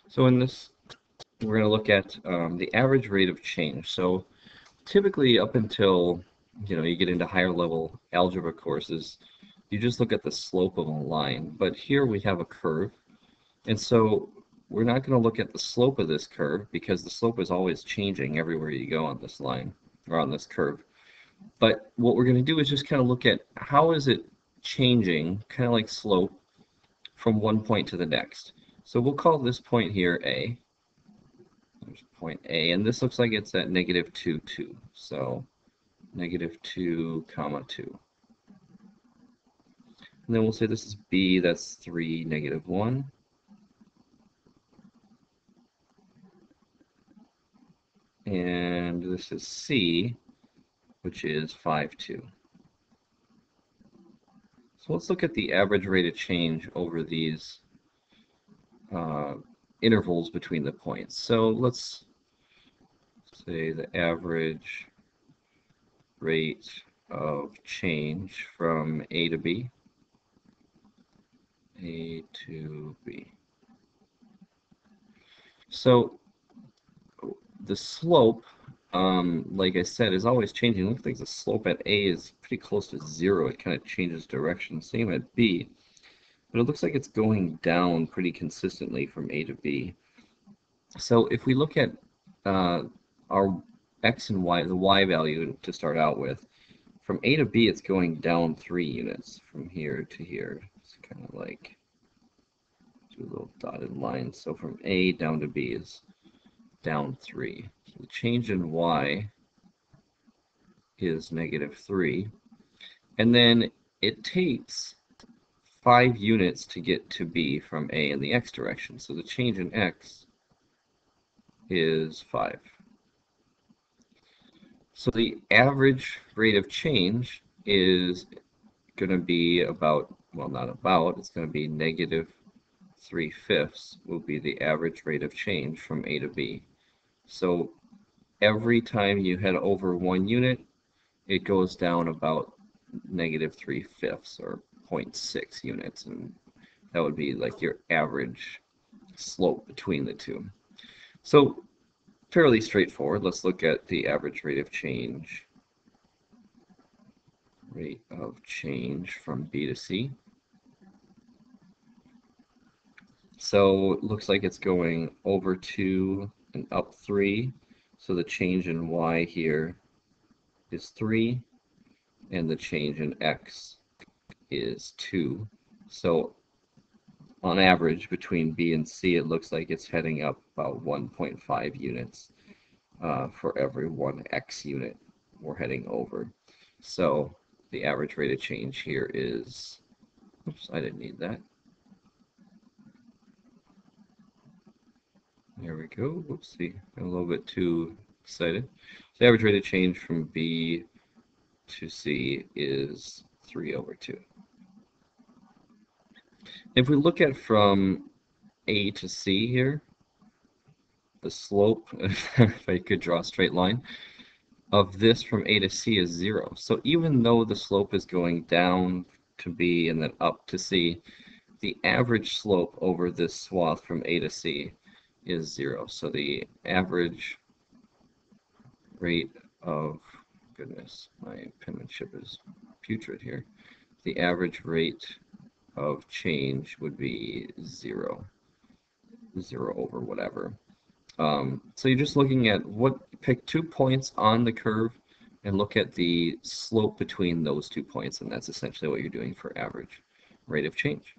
So in this, we're going to look at the average rate of change. So typically up until you get into higher level algebra courses, you just look at the slope of a line. But here we have a curve, and so we're not going to look at the slope of this curve because the slope is always changing everywhere you go on this line or on this curve. But what we're going to do is just kind of look at how is it changing, kind of like slope, from one point to the next. So we'll call this point here A. There's point A, and this looks like it's at negative 2, 2. So negative 2, comma 2. And then we'll say this is B, that's 3, negative 1. And this is C, which is 5, 2. So let's look at the average rate of change over these intervals between the points. So let's say the average rate of change from A to B. A to B. So the slope, like I said, is always changing. It looks like the slope at A is pretty close to 0. It kind of changes direction. Same at B. But it looks like it's going down pretty consistently from A to B. So if we look at our x and y, the y value to start out with, from A to B it's going down 3 units from here to here. It's kind of like two little dotted lines. So from A down to B is down 3. So the change in y is negative 3. And then it takes 5 units to get to B from A in the x direction. So the change in x is 5. So the average rate of change is going to be about, well, not about, it's going to be negative 3/5 will be the average rate of change from A to B. So every time you head over 1 unit, it goes down about negative 3/5 or 0.6 units, and that would be like your average slope between the two. So fairly straightforward. Let's look at the average rate of change. Rate of change from B to C. So it looks like it's going over 2 and up 3. So the change in y here is 3, and the change in x is 2. So on average, between B and C, it looks like it's heading up about 1.5 units for every 1 x unit we're heading over. So the average rate of change here is, oops, I didn't need that. There we go. Whoopsie, I'm a little bit too excited. So the average rate of change from B to C is 3/2. If we look at from A to C here, the slope, if I could draw a straight line, of this from A to C is 0. So even though the slope is going down to B and then up to C, the average slope over this swath from A to C is 0. So the average rate of, goodness, my penmanship is putrid here. The average rate of change would be 0. 0 over whatever. So you're just looking at pick 2 points on the curve and look at the slope between those 2 points, and that's essentially what you're doing for average rate of change.